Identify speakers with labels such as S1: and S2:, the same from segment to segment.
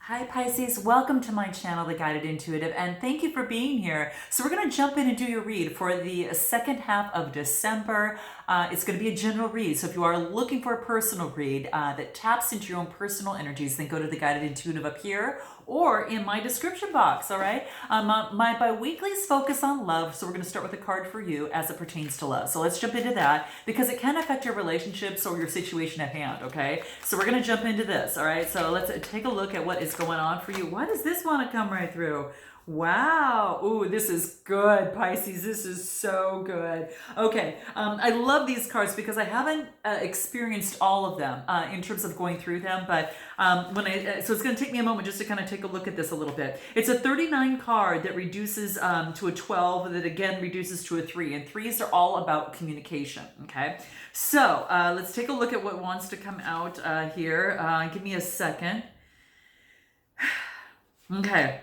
S1: Hi Pisces, welcome to my channel, The Guided Intuitive, and thank you for being here. So we're going to jump in and do your read for the second half of December. It's going to be a general read, so if you are looking for a personal read that taps into your own personal energies, then go to The Guided Intuitive up here or in my description box, all right? My bi-weeklies focus on love, so we're going to start with a card for you as it pertains to love. So let's jump into that because it can affect your relationships or your situation at hand, okay? So we're going to jump into this, all right? So let's take a look at what is going on for you. Why does this want to come right through? Wow. Ooh, this is good, Pisces. This is so good. Okay. I love these cards because I haven't experienced all of them in terms of going through them. But so it's going to take me a moment just to kind of take a look at this a little bit. It's a 39 card that reduces to a 12 that again reduces to a 3. And 3s are all about communication. Okay. So let's take a look at what wants to come out here. Give me a second. Okay.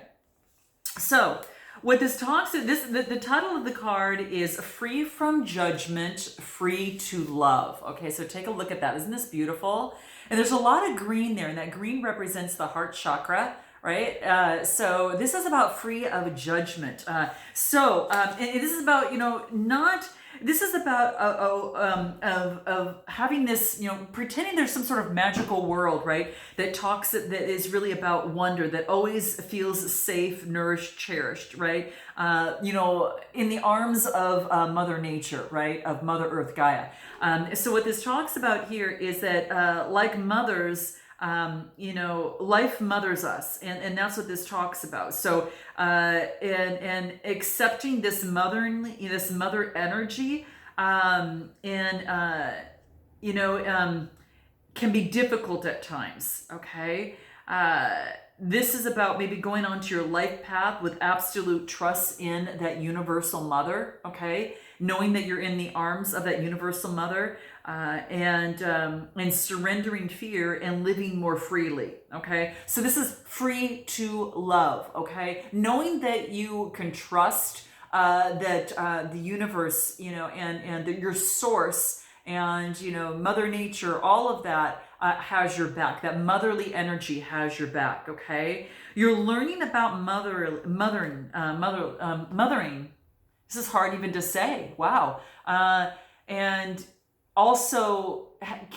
S1: So, what this talks the title of the card is Free from Judgment, Free to Love. Okay, so take a look at that. Isn't this beautiful? And there's a lot of green there, and that green represents the heart chakra, right? So this is about free of judgment. And this is about, this is about of having this, pretending there's some sort of magical world, right? That is really about wonder, that always feels safe, nourished, cherished, right? In the arms of Mother Nature, right? Of Mother Earth, Gaia. So what this talks about here is that like mothers, life mothers us, and that's what this talks about. So, and accepting this mother energy, can be difficult at times. Okay. This is about maybe going onto your life path with absolute trust in that universal mother, okay? Knowing that you're in the arms of that universal mother, and surrendering fear and living more freely, okay? So this is free to love, okay? Knowing that you can trust that the universe, and your source and, Mother Nature, all of that has your back. That motherly energy has your back, okay? You're learning about mothering. This is hard even to say. Wow. And also,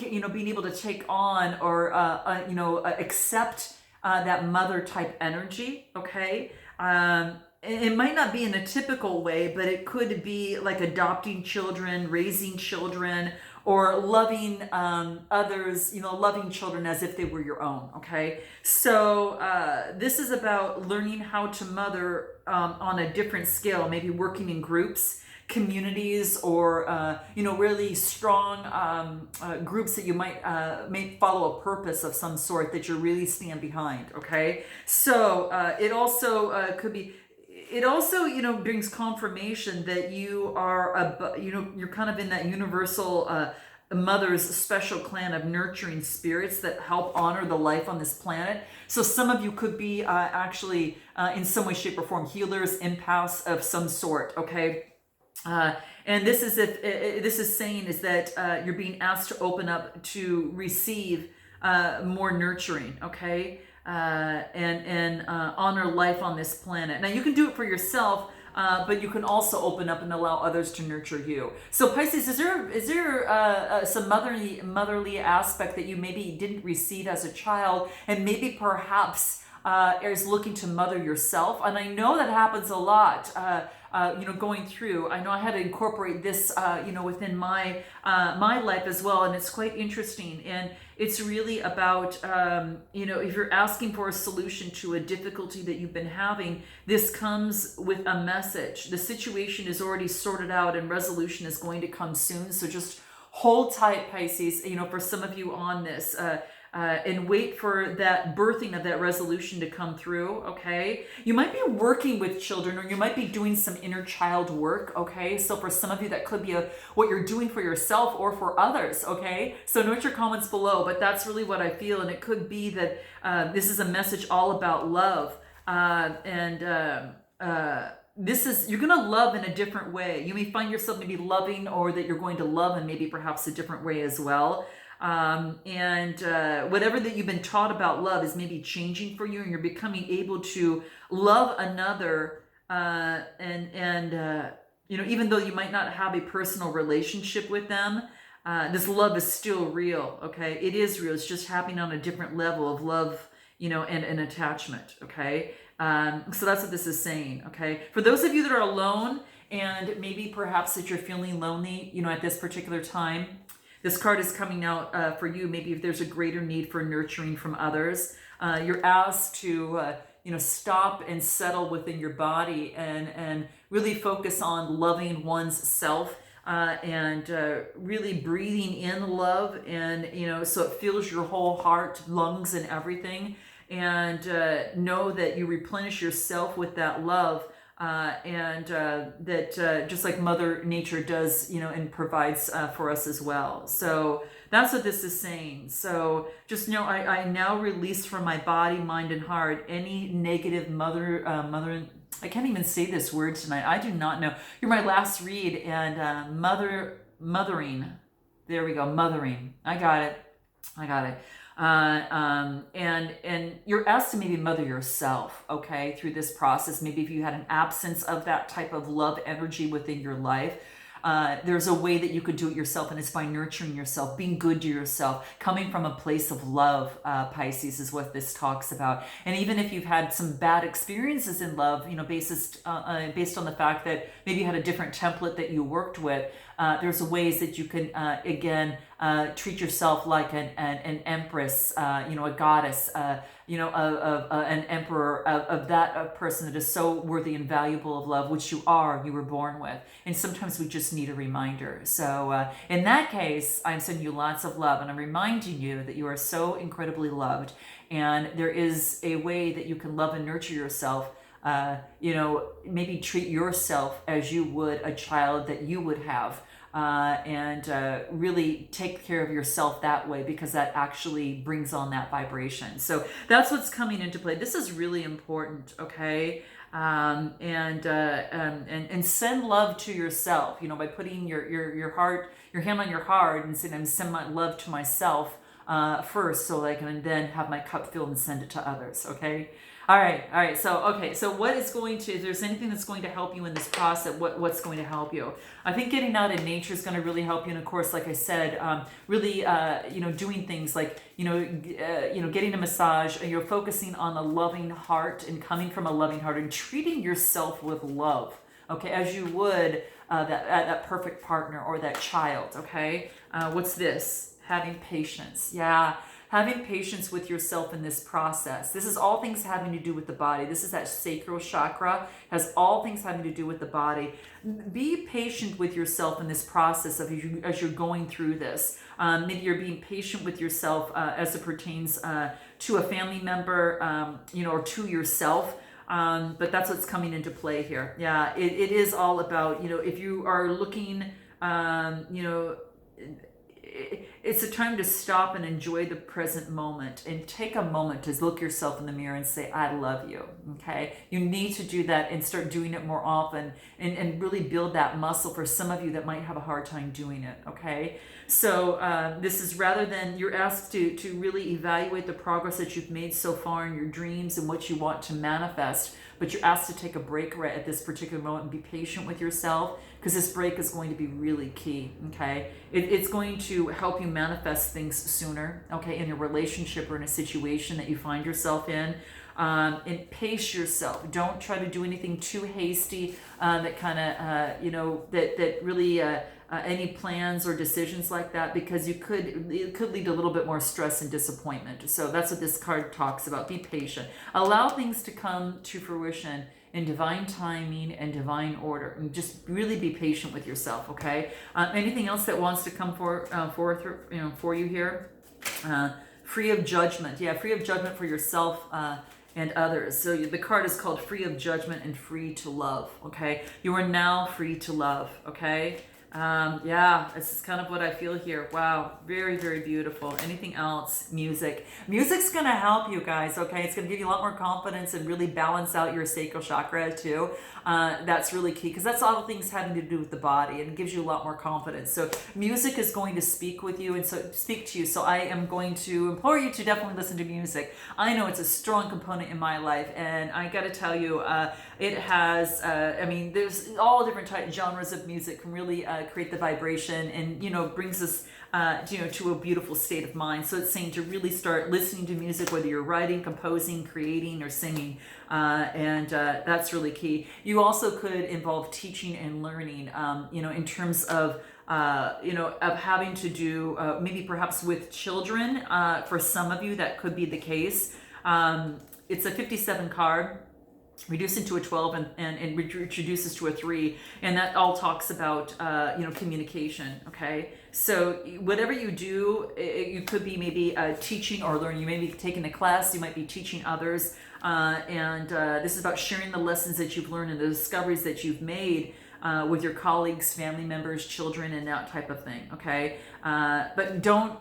S1: being able to take on or, accept that mother type energy, okay? It might not be in a typical way, but it could be like adopting children, raising children, or loving others, loving children as if they were your own, okay? So this is about learning how to mother on a different scale, maybe working in groups, communities, or really strong groups that you may follow a purpose of some sort that you really stand behind, okay? So it also could be. It also, brings confirmation that you are, you're kind of in that universal mother's special clan of nurturing spirits that help honor the life on this planet. So some of you could be actually in some way, shape, or form healers, empaths of some sort. Okay. And this is saying is that you're being asked to open up to receive more nurturing. Okay. And honor life on this planet. Now you can do it for yourself, but you can also open up and allow others to nurture you. So Pisces, is there some motherly aspect that you maybe didn't receive as a child, and maybe perhaps is looking to mother yourself? And I know that happens a lot. Going through, I know I had to incorporate this, within my life as well, and it's quite interesting. And it's really about, if you're asking for a solution to a difficulty that you've been having, this comes with a message. The situation is already sorted out, and resolution is going to come soon. So just hold tight, Pisces. For some of you on this. And wait for that birthing of that resolution to come through, okay? You might be working with children, or you might be doing some inner child work, okay? So for some of you, that could be what you're doing for yourself or for others, okay? So note your comments below, but that's really what I feel, and it could be that this is a message all about love, you're going to love in a different way. You may find yourself maybe loving, or that you're going to love in maybe perhaps a different way as well. Whatever that you've been taught about love is maybe changing for you, and you're becoming able to love another. Even though you might not have a personal relationship with them, this love is still real. Okay, it is real. It's just happening on a different level of love, and attachment. Okay, so that's what this is saying. Okay, for those of you that are alone, and maybe perhaps that you're feeling lonely, at this particular time, this card is coming out for you. Maybe if there's a greater need for nurturing from others, you're asked to, stop and settle within your body and really focus on loving one's self, and really breathing in love, and, so it fills your whole heart, lungs, and everything. And know that you replenish yourself with that love. That just like Mother Nature does, and provides for us as well. So that's what this is saying. So just know, I now release from my body, mind, and heart any negative I can't even say this word tonight. I do not know. You're my last read, and mothering. There we go, mothering. I got it. And you're asked to maybe mother yourself, okay, through this process. Maybe if you had an absence of that type of love energy within your life, there's a way that you could do it yourself, and it's by nurturing yourself, being good to yourself, coming from a place of love. Pisces is what this talks about. And even if you've had some bad experiences in love, based on the fact that maybe you had a different template that you worked with, there's ways that you can treat yourself like an empress, a goddess, an emperor of that person that is so worthy and valuable of love, which you were born with. And sometimes we just need a reminder. So in that case, I'm sending you lots of love, and I'm reminding you that you are so incredibly loved, and there is a way that you can love and nurture yourself. Maybe treat yourself as you would a child that you would have, and really take care of yourself that way, because that actually brings on that vibration. So that's what's coming into play. This is really important, okay? And send love to yourself, by putting your hand on your heart and saying, I'm sending my love to myself first, so that I can then have my cup filled and send it to others, okay? All right. So what is going to, if there's anything that's going to help you in this process, what's going to help you? I think getting out in nature is going to really help you. And of course, like I said, really, doing things like, getting a massage, and you're focusing on a loving heart and coming from a loving heart and treating yourself with love, okay, as you would that perfect partner or that child, okay? What's this? Having patience. Yeah. Having patience with yourself in this process. This is all things having to do with the body. This is that sacral chakra, has all things having to do with the body. Be patient with yourself in this process as you're going through this. Maybe you're being patient with yourself as it pertains to a family member, or to yourself. But that's what's coming into play here. Yeah, it is all about, if you are looking, it's a time to stop and enjoy the present moment, and take a moment to look yourself in the mirror and say, I love you, okay? You need to do that and start doing it more often, and really build that muscle for some of you that might have a hard time doing it, okay? So this is, rather than, you're asked to really evaluate the progress that you've made so far in your dreams and what you want to manifest, but you're asked to take a break right at this particular moment and be patient with yourself, because this break is going to be really key, okay? It's going to help you manifest things sooner, okay, in a relationship or in a situation that you find yourself in. And pace yourself. Don't try to do anything too hasty that kind of, that really any plans or decisions like that, because it could lead to a little bit more stress and disappointment. So that's what this card talks about. Be patient. Allow things to come to fruition in divine timing and divine order, and just really be patient with yourself, okay? Anything else that wants to come forth for you here? Free of judgment. Yeah, free of judgment for yourself and others. So the card is called free of judgment and free to love, okay? You are now free to love, okay? Yeah, this is kind of what I feel here. Wow, very, very beautiful. Anything else? Music. Music's going to help you guys, okay? It's going to give you a lot more confidence and really balance out your sacral chakra too. That's really key because that's all things having to do with the body, and it gives you a lot more confidence. So music is going to speak with you and so speak to you. So I am going to implore you to definitely listen to music. I know it's a strong component in my life, and I got to tell you, it has, I mean, there's all different genres of music can really create the vibration and, brings us, to a beautiful state of mind. So it's saying to really start listening to music, whether you're writing, composing, creating, or singing. And that's really key. You also could involve teaching and learning, in terms of, of having to do maybe perhaps with children. For some of you, that could be the case. It's a 57 card. Reduce into a 12 and reduces to a 3, and that all talks about communication. Okay, so whatever you do, you could be maybe teaching or learning. You may be taking a class, you might be teaching others, and this is about sharing the lessons that you've learned and the discoveries that you've made with your colleagues, family members, children, and that type of thing. Okay, but don't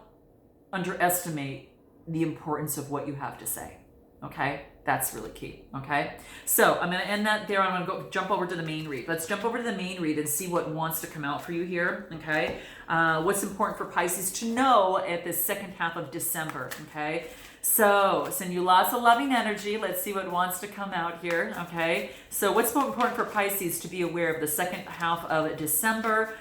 S1: underestimate the importance of what you have to say. Okay, that's really key. Okay, so I'm going to end that there. I'm going to jump over to the main read. Let's jump over to the main read and see what wants to come out for you here. Okay, what's important for Pisces to know at the second half of December. Okay, so send you lots of loving energy. Let's see what wants to come out here. Okay, so what's important for Pisces to be aware of the second half of December?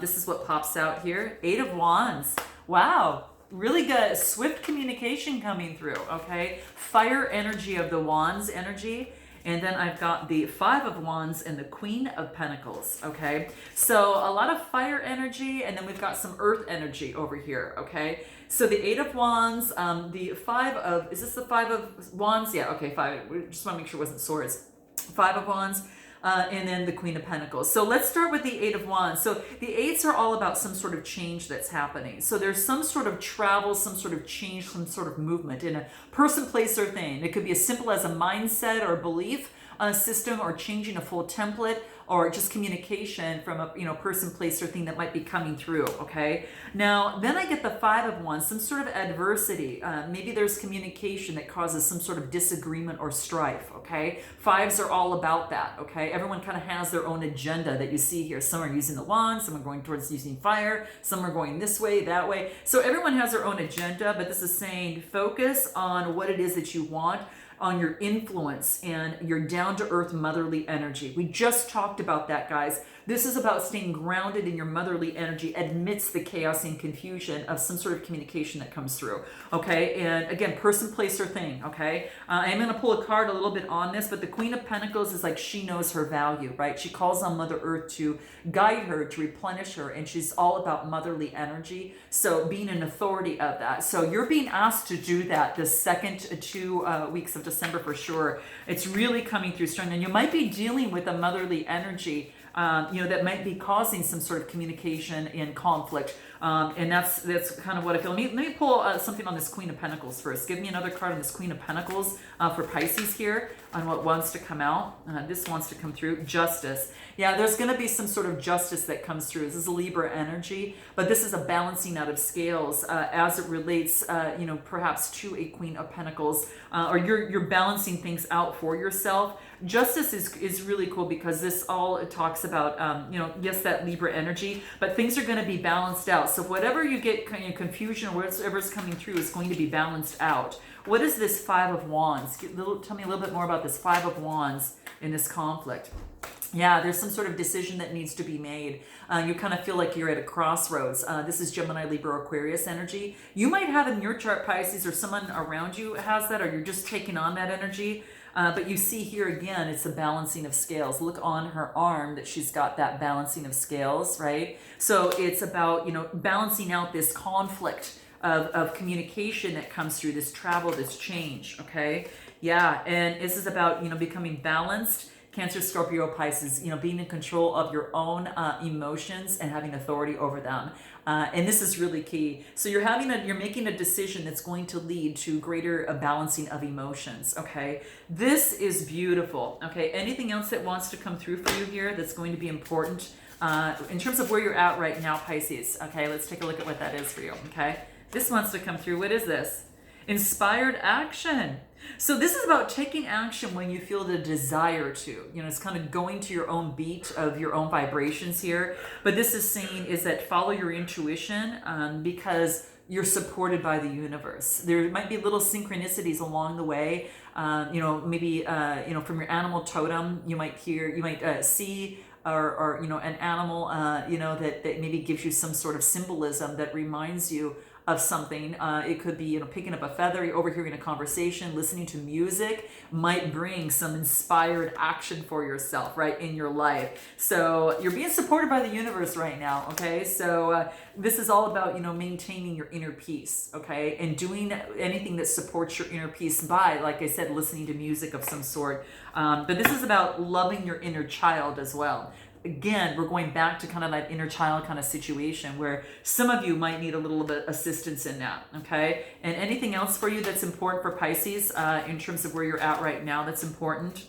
S1: This is what pops out here. 8 of Wands. Wow. Really good, swift communication coming through, okay? Fire energy of the Wands energy. And then I've got the 5 of Wands and the Queen of Pentacles, okay? So a lot of fire energy, and then we've got some earth energy over here, okay? So the 8 of Wands, the 5 of, is this the 5 of Wands? Yeah, okay, 5. We just want to make sure it wasn't swords. 5 of Wands. And then the Queen of Pentacles. So let's start with the 8 of Wands. So the 8s are all about some sort of change that's happening. So there's some sort of travel, some sort of change, some sort of movement in a person, place, or thing. It could be as simple as a mindset or belief system, or changing a full template, or just communication from a person, place, or thing that might be coming through. Okay, now then I get the 5 of Wands, some sort of adversity. Maybe there's communication that causes some sort of disagreement or strife. Okay, 5s are all about that. Okay, everyone kind of has their own agenda that you see here. Some are using the wand, some are going towards using fire, some are going this way, that way. So everyone has their own agenda, but this is saying focus on what it is that you want, on your influence and your down-to-earth motherly energy. We just talked about that, guys. This is about staying grounded in your motherly energy amidst the chaos and confusion of some sort of communication that comes through. Okay, and again, person, place, or thing. Okay, I'm going to pull a card a little bit on this, but the Queen of Pentacles is like she knows her value, right? She calls on Mother Earth to guide her, to replenish her, and she's all about motherly energy. So being an authority of that. So you're being asked to do that the second 2 weeks of December for sure. It's really coming through strong, and you might be dealing with a motherly energy that might be causing some sort of communication and conflict. And that's kind of what I feel. Let me pull something on this Queen of Pentacles first. Give me another card on this Queen of Pentacles for Pisces here on what wants to come out. This wants to come through. Justice. Yeah, there's going to be some sort of justice that comes through. This is a Libra energy, but this is a balancing out of scales as it relates, perhaps to a Queen of Pentacles, or you're balancing things out for yourself. Justice is really cool because this all talks about, yes, that Libra energy, but things are going to be balanced out. So whatever you get confusion or whatever's coming through is going to be balanced out. What is this 5 of Wands? Tell me a little bit more about this 5 of Wands in this conflict. Yeah, there's some sort of decision that needs to be made. You kind of feel like you're at a crossroads. This is Gemini, Libra, Aquarius energy. You might have in your chart Pisces, or someone around you has that, or you're just taking on that energy. But you see here again, it's a balancing of scales. Look on her arm that she's got that balancing of scales, right? So it's about, balancing out this conflict of communication that comes through, this travel, this change, okay? Yeah, and this is about, becoming balanced. Cancer, Scorpio, Pisces, being in control of your own emotions and having authority over them. And this is really key. So you're making a decision that's going to lead to greater balancing of emotions. Okay, this is beautiful. Okay, anything else that wants to come through for you here that's going to be important in terms of where you're at right now, Pisces. Okay, let's take a look at what that is for you. Okay, this wants to come through. What is this? Inspired action. So this is about taking action when you feel the desire to. It's kind of going to your own beat of your own vibrations here. But this is saying is that follow your intuition, because you're supported by the universe. There might be little synchronicities along the way. Maybe from your animal totem, you might see or an animal that maybe gives you some sort of symbolism that reminds you of something. It could be picking up a feather, overhearing a conversation, listening to music might bring some inspired action for yourself right in your life. So you're being supported by the universe right now. Okay, so this is all about maintaining your inner peace. Okay, and doing anything that supports your inner peace by, like I said, listening to music of some sort. But this is about loving your inner child as well. Again, we're going back to kind of that inner child kind of situation where some of you might need a little bit of assistance in that, okay? And anything else for you that's important for Pisces in terms of where you're at right now that's important?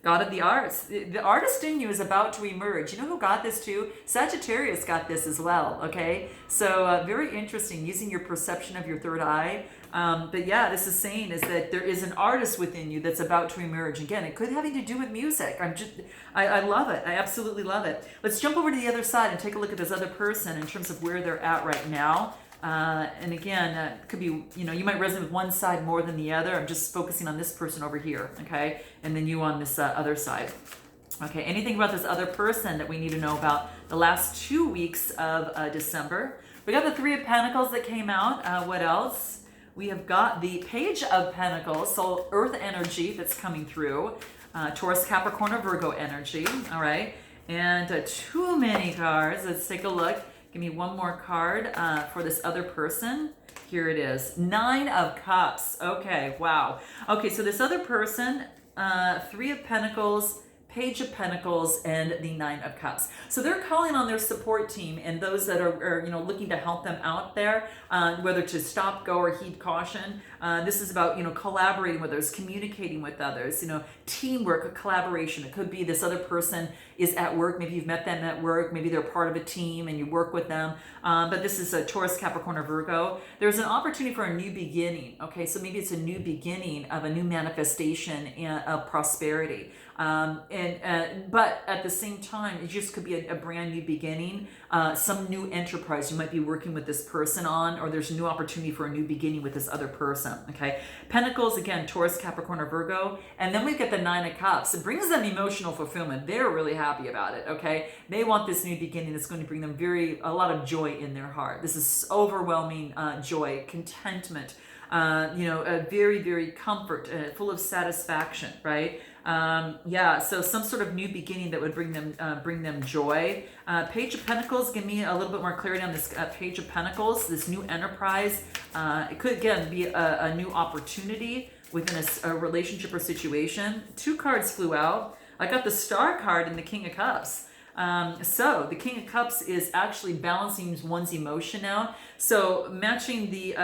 S1: God of the arts. The artist in you is about to emerge. You know who got this too? Sagittarius got this as well, okay? So very interesting, using your perception of your third eye. But yeah, this is saying is that there is an artist within you that's about to emerge. Again, it could having to do with music. I love it. I absolutely love it. Let's jump over to the other side and take a look at this other person in terms of where they're at right now. And again, it could be, you might resonate with one side more than the other. I'm just focusing on this person over here, okay? And then you on this other side. Okay, anything about this other person that we need to know about the last 2 weeks of December? We got the Three of Pentacles that came out. What else? We have got the Page of Pentacles, so Earth energy that's coming through. Taurus, Capricorn, or Virgo energy, all right? And too many cards. Let's take a look. Give me one more card for this other person. Here it is. Nine of Cups. Okay, wow. Okay, so this other person, Three of Pentacles, Page of Pentacles, and the Nine of Cups. So they're calling on their support team and those that are looking to help them out there, whether to stop, go, or heed caution. This is about collaborating with others, communicating with others, teamwork, collaboration. It could be this other person is at work. Maybe you've met them at work. Maybe they're part of a team and you work with them. But this is a Taurus, Capricorn, or Virgo. There's an opportunity for a new beginning. Okay, so maybe it's a new beginning of a new manifestation of prosperity. But at the same time, it just could be a brand new beginning, some new enterprise you might be working with this person on, or there's a new opportunity for a new beginning with this other person. Okay, Pentacles, again, Taurus, Capricorn, or Virgo. And then we get the Nine of Cups. It brings them emotional fulfillment. They're really happy about it. Okay, they want this new beginning that's going to bring them a lot of joy in their heart. This is overwhelming joy, contentment, a very, very comfort, full of satisfaction, right? So some sort of new beginning that would bring them joy. Page of Pentacles, give me a little bit more clarity on this Page of Pentacles, this new enterprise. It could, again, be a new opportunity within a relationship or situation. Two cards flew out. I got the Star card and the King of Cups. So the King of Cups is actually balancing one's emotion out. So matching the,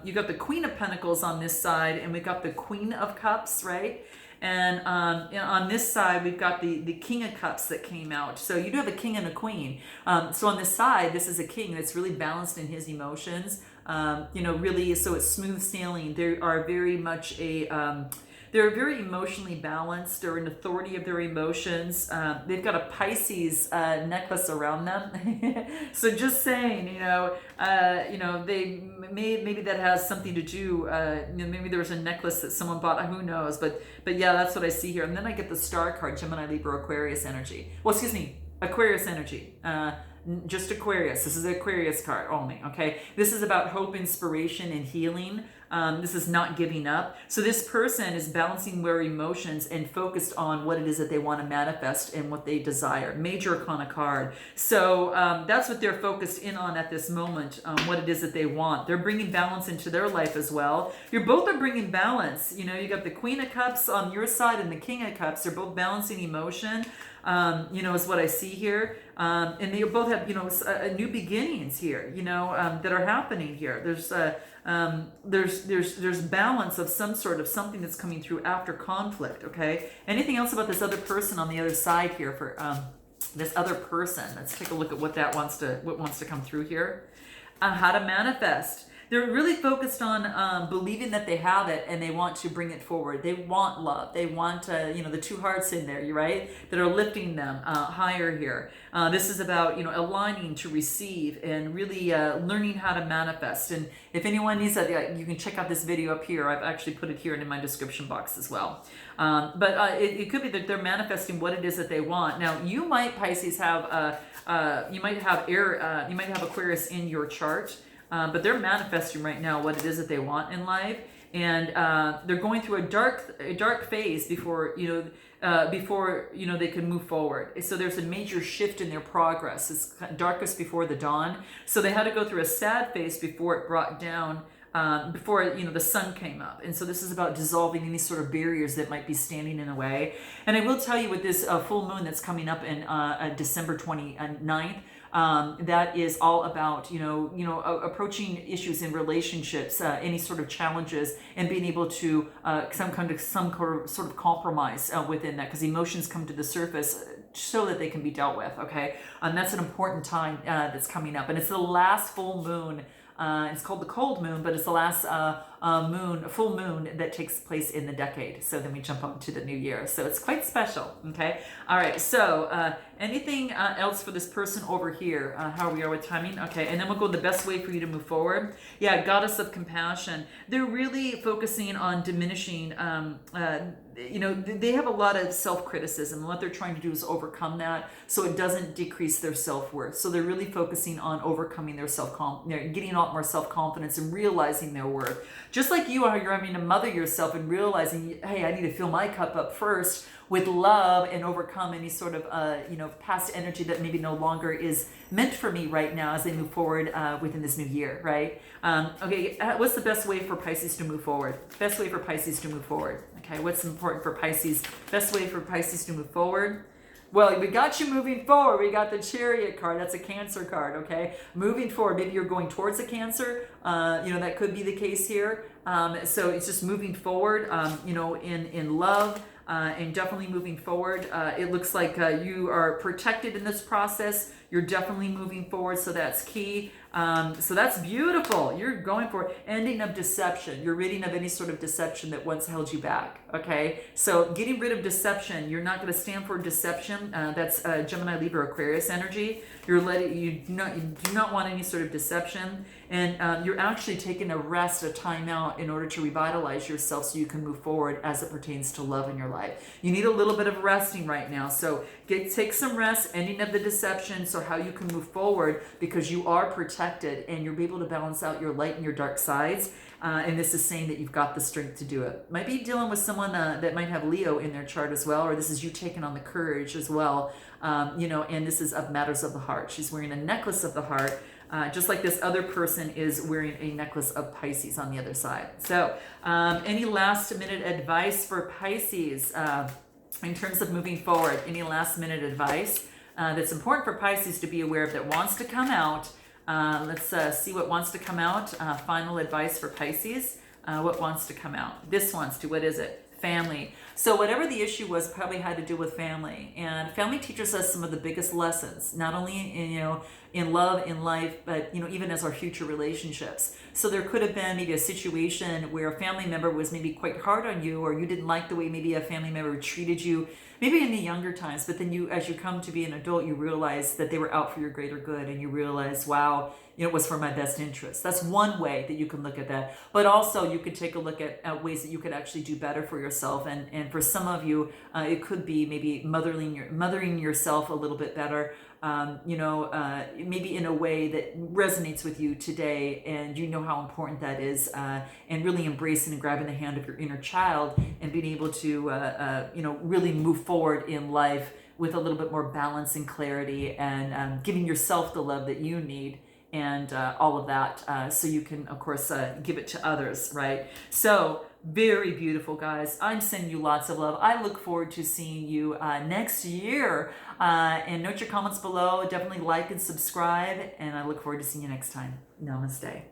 S1: you got the Queen of Pentacles on this side, and we got the Queen of Cups, right? And on this side, we've got the King of Cups that came out. So you do have a king and a queen. So on this side, this is a king that's really balanced in his emotions. Really, so it's smooth sailing. They are very much they're very emotionally balanced. They're in authority of their emotions. They've got a Pisces necklace around them. So just saying, they maybe that has something to do. Maybe there was a necklace that someone bought. Who knows? But yeah, that's what I see here. And then I get the Star card, Gemini, Libra, Aquarius energy. Well, excuse me, Aquarius energy. Just Aquarius. This is the Aquarius card only, okay? This is about hope, inspiration, and healing. This is not giving up. So this person is balancing their emotions and focused on what it is that they want to manifest and what they desire. Major Arcana card. So that's what they're focused in on at this moment, what it is that they want. They're bringing balance into their life as well. You both are bringing balance. You got the Queen of Cups on your side and the King of Cups. They're both balancing emotion. Is what I see here. And they both have, new beginnings here, that are happening here. There's balance of some sort of something that's coming through after conflict, okay? Anything else about this other person on the other side here for this other person. Let's take a look at what wants to come through here. How to manifest. They're really focused on believing that they have it and they want to bring it forward. They want love. They want, the two hearts in there, right? That are lifting them higher here. This is about, aligning to receive and really learning how to manifest. And if anyone needs that, you can check out this video up here. I've actually put it here and in my description box as well. But it could be that they're manifesting what it is that they want. Now, you might, Pisces, have, you might have Aquarius in your chart. But they're manifesting right now what it is that they want in life, and they're going through a dark phase before they can move forward. So there's a major shift in their progress. It's darkest before the dawn. So they had to go through a sad phase before it brought down. Before the sun came up. And so this is about dissolving any sort of barriers that might be standing in the way. And I will tell you, with this full moon that's coming up in December 29th, that is all about approaching issues in relationships, any sort of challenges, and being able to some sort of compromise within that, because emotions come to the surface so that they can be dealt with. Okay, that's an important time that's coming up, and it's the last full moon. It's called the cold moon, but it's the last full moon that takes place in the decade. So then we jump up to the new year. So it's quite special. Okay. All right. So anything else for this person over here? How we are with timing? Okay. And then we'll go the best way for you to move forward. Yeah. Goddess of compassion. They're really focusing on diminishing, they have a lot of self-criticism, and what they're trying to do is overcome that so it doesn't decrease their self-worth. So they're really focusing on overcoming their getting a lot more self-confidence and realizing their worth. Just like you are, you're having to mother yourself and realizing, hey, I need to fill my cup up first with love and overcome any sort of, past energy that maybe no longer is meant for me right now as they move forward within this new year, right? Okay, what's the best way for Pisces to move forward? Best way for Pisces to move forward. Okay, what's important for Pisces? Best way for Pisces to move forward? Well, we got you moving forward. We got the Chariot card. That's a Cancer card, okay? Moving forward. Maybe you're going towards a Cancer. That could be the case here. So it's just moving forward, in love. And definitely moving forward. It looks like you are protected in this process. You're definitely moving forward, so that's key. So that's beautiful. You're going for ending of deception. You're ridding of any sort of deception that once held you back. Okay, so getting rid of deception. You're not going to stand for deception. That's Gemini, Libra, Aquarius energy. You do not want any sort of deception, and you're actually taking a rest, a time out, in order to revitalize yourself so you can move forward as it pertains to love in your life. You need a little bit of resting right now, so take some rest, ending of the deception, so how you can move forward, because you are protected and you'll be able to balance out your light and your dark sides. And this is saying that you've got the strength to do it. Might be dealing with someone that might have Leo in their chart as well, or this is you taking on the courage as well. And this is of matters of the heart. She's wearing a necklace of the heart, just like this other person is wearing a necklace of Pisces on the other side. So any last minute advice for Pisces in terms of moving forward? Any last minute advice that's important for Pisces to be aware of that wants to come out? Let's see what wants to come out. Final advice for Pisces. What wants to come out? This wants to. What is it? Family. So whatever the issue was probably had to do with family. And family teaches us some of the biggest lessons, not only in love, in life, but even as our future relationships. So there could have been maybe a situation where a family member was maybe quite hard on you, or you didn't like the way maybe a family member treated you, maybe in the younger times, but then as you come to be an adult, you realize that they were out for your greater good, and you realize, wow, it was for my best interest. That's one way that you can look at that. But also you could take a look at ways that you could actually do better for yourself. And for some of you, it could be maybe mothering yourself a little bit better, maybe in a way that resonates with you today, and you know how important that is, and really embracing and grabbing the hand of your inner child and being able to, really move forward in life with a little bit more balance and clarity, and giving yourself the love that you need, and all of that, so you can, of course, give it to others, right? So very beautiful, guys. I'm sending you lots of love. I look forward to seeing you next year. And note your comments below. Definitely like and subscribe, and I look forward to seeing you next time. Namaste.